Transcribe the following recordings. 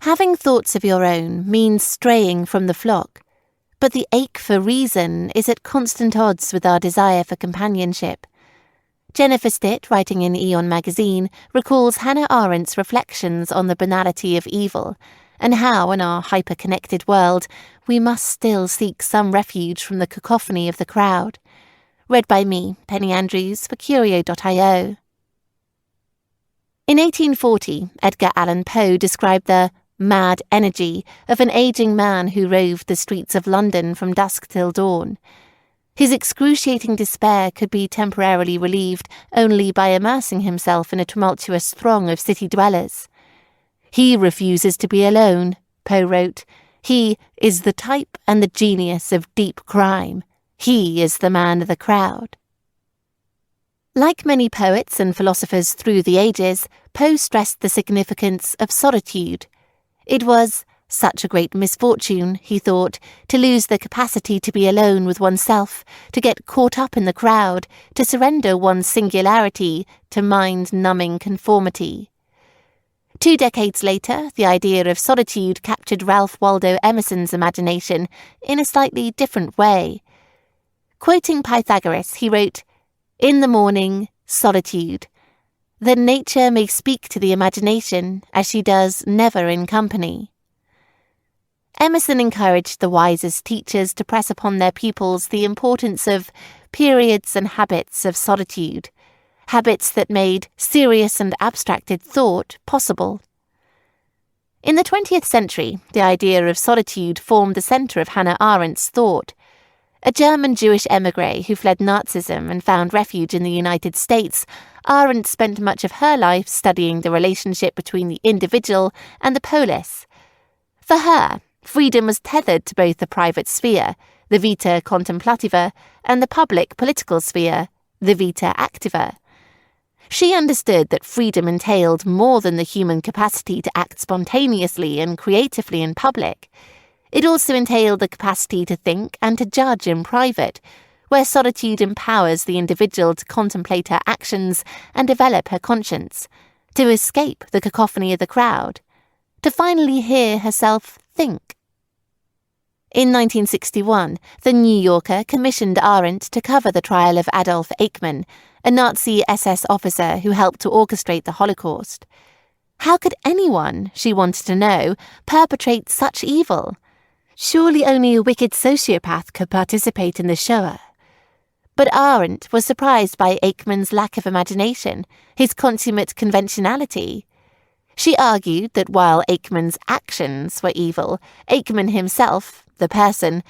Having thoughts of your own means straying from the flock, but the ache for reason is at constant odds with our desire for companionship. Jennifer Stitt, writing in Aeon magazine, recalls Hannah Arendt's reflections on the banality of evil, and how, in our hyper-connected world, we must still seek some refuge from the cacophony of the crowd. Read by me, Penny Andrews, for Curio.io. In 1840, Edgar Allan Poe described the mad energy of an aging man who roved the streets of London from dusk till dawn. His excruciating despair could be temporarily relieved only by immersing himself in a tumultuous throng of city dwellers. He refuses to be alone, Poe wrote. He is the type and the genius of deep crime. He is the man of the crowd. Like many poets and philosophers through the ages, Poe stressed the significance of solitude. It was such a great misfortune, he thought, to lose the capacity to be alone with oneself, to get caught up in the crowd, to surrender one's singularity to mind-numbing conformity. 2 decades later, the idea of solitude captured Ralph Waldo Emerson's imagination in a slightly different way. Quoting Pythagoras, he wrote, "In the morning, solitude. Then nature may speak to the imagination as she does never in company." Emerson encouraged the wisest teachers to press upon their pupils the importance of periods and habits of solitude, habits that made serious and abstracted thought possible. In the 20th century, the idea of solitude formed the centre of Hannah Arendt's thought. A German Jewish émigré who fled Nazism and found refuge in the United States, Arendt spent much of her life studying the relationship between the individual and the polis. For her, freedom was tethered to both the private sphere, the vita contemplativa, and the public political sphere, the vita activa. She understood that freedom entailed more than the human capacity to act spontaneously and creatively in public. It also entailed the capacity to think and to judge in private, where solitude empowers the individual to contemplate her actions and develop her conscience, to escape the cacophony of the crowd, to finally hear herself think. In 1961, The New Yorker commissioned Arendt to cover the trial of Adolf Eichmann, a Nazi SS officer who helped to orchestrate the Holocaust. How could anyone, she wanted to know, perpetrate such evil? Surely only a wicked sociopath could participate in the Shoah. But Arendt was surprised by Eichmann's lack of imagination, his consummate conventionality. She argued that while Eichmann's actions were evil, Eichmann himself, the person,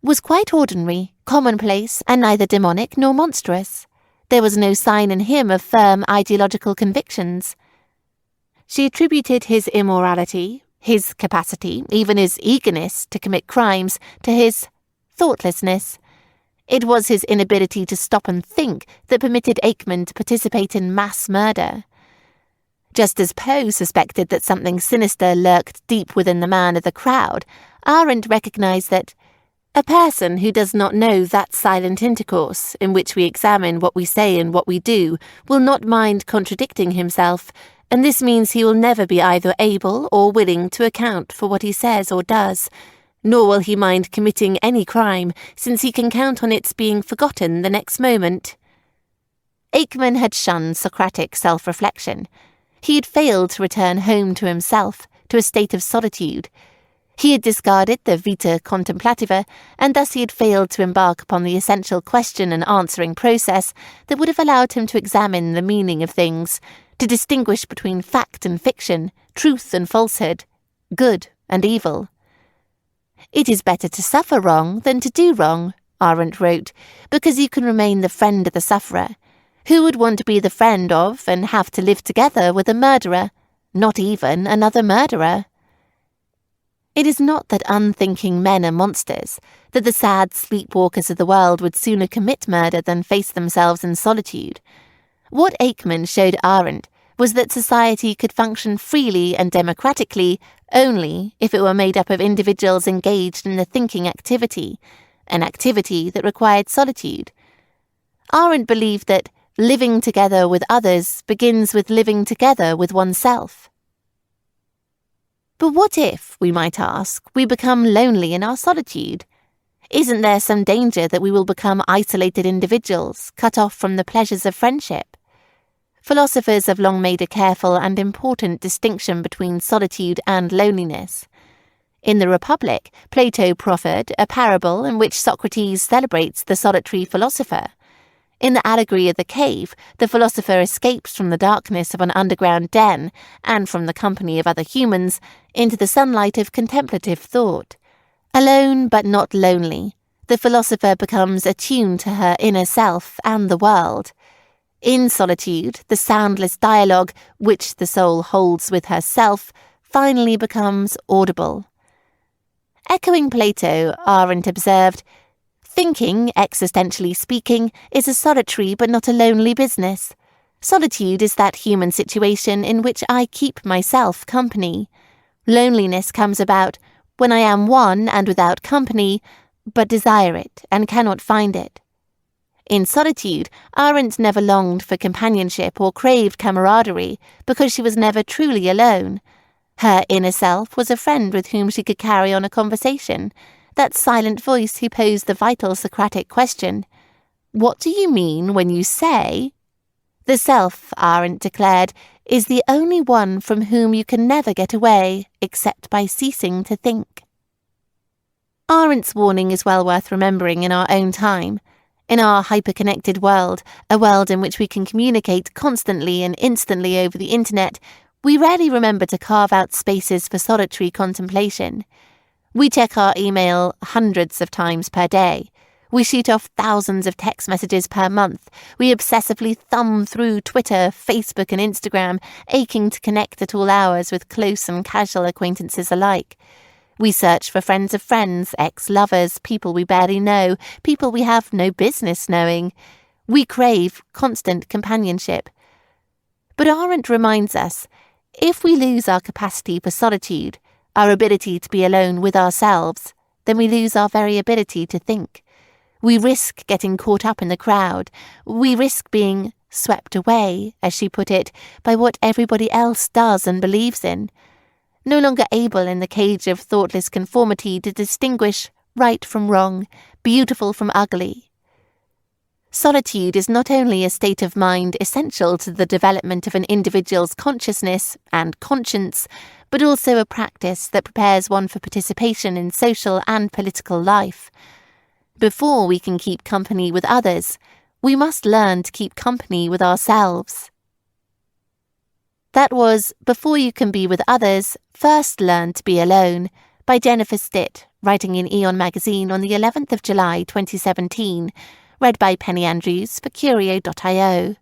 was quite ordinary, commonplace, and neither demonic nor monstrous. There was no sign in him of firm ideological convictions. She attributed his immorality, his capacity, even his eagerness to commit crimes, to his thoughtlessness. It was his inability to stop and think that permitted Eichmann to participate in mass murder. Just as Poe suspected that something sinister lurked deep within the man of the crowd, Arendt recognized that a person who does not know that silent intercourse in which we examine what we say and what we do will not mind contradicting himself, and this means he will never be either able or willing to account for what he says or does, nor will he mind committing any crime, since he can count on its being forgotten the next moment. Eichmann had shunned Socratic self-reflection. He had failed to return home to himself, to a state of solitude. He had discarded the vita contemplativa, and thus he had failed to embark upon the essential question and answering process that would have allowed him to examine the meaning of things, to distinguish between fact and fiction, truth and falsehood, good and evil. "It is better to suffer wrong than to do wrong," Arendt wrote, "because you can remain the friend of the sufferer. Who would want to be the friend of and have to live together with a murderer, not even another murderer?" It is not that unthinking men are monsters, that the sad sleepwalkers of the world would sooner commit murder than face themselves in solitude. What Eichmann showed Arendt was that society could function freely and democratically only if it were made up of individuals engaged in the thinking activity, an activity that required solitude. Arendt believed that living together with others begins with living together with oneself. But what if, we might ask, we become lonely in our solitude? Isn't there some danger that we will become isolated individuals, cut off from the pleasures of friendship? Philosophers have long made a careful and important distinction between solitude and loneliness. In the Republic, Plato proffered a parable in which Socrates celebrates the solitary philosopher. In the allegory of the cave, the philosopher escapes from the darkness of an underground den and from the company of other humans into the sunlight of contemplative thought. Alone but not lonely, the philosopher becomes attuned to her inner self and the world. In solitude, the soundless dialogue which the soul holds with herself finally becomes audible. Echoing Plato, Arendt observed, "Thinking, existentially speaking, is a solitary but not a lonely business. Solitude is that human situation in which I keep myself company. Loneliness comes about when I am one and without company, but desire it and cannot find it." In solitude, Arendt never longed for companionship or craved camaraderie because she was never truly alone. Her inner self was a friend with whom she could carry on a conversation, that silent voice who posed the vital Socratic question, "What do you mean when you say?" The self, Arendt declared, is the only one from whom you can never get away except by ceasing to think. Arendt's warning is well worth remembering in our own time. In our hyper-connected world, a world in which we can communicate constantly and instantly over the internet, we rarely remember to carve out spaces for solitary contemplation. We check our email hundreds of times per day. We shoot off thousands of text messages per month. We obsessively thumb through Twitter, Facebook and Instagram, aching to connect at all hours with close and casual acquaintances alike. We search for friends of friends, ex-lovers, people we barely know, people we have no business knowing. We crave constant companionship. But Arendt reminds us, if we lose our capacity for solitude, our ability to be alone with ourselves, then we lose our very ability to think. We risk getting caught up in the crowd. We risk being swept away, as she put it, by what everybody else does and believes in. No longer able in the cage of thoughtless conformity to distinguish right from wrong, beautiful from ugly. Solitude is not only a state of mind essential to the development of an individual's consciousness and conscience, but also a practice that prepares one for participation in social and political life. Before we can keep company with others, we must learn to keep company with ourselves. That was Before You Can Be With Others, First Learn to Be Alone, by Jennifer Stitt, writing in Aeon magazine on the 11th of July 2017, read by Penny Andrews for Curio.io.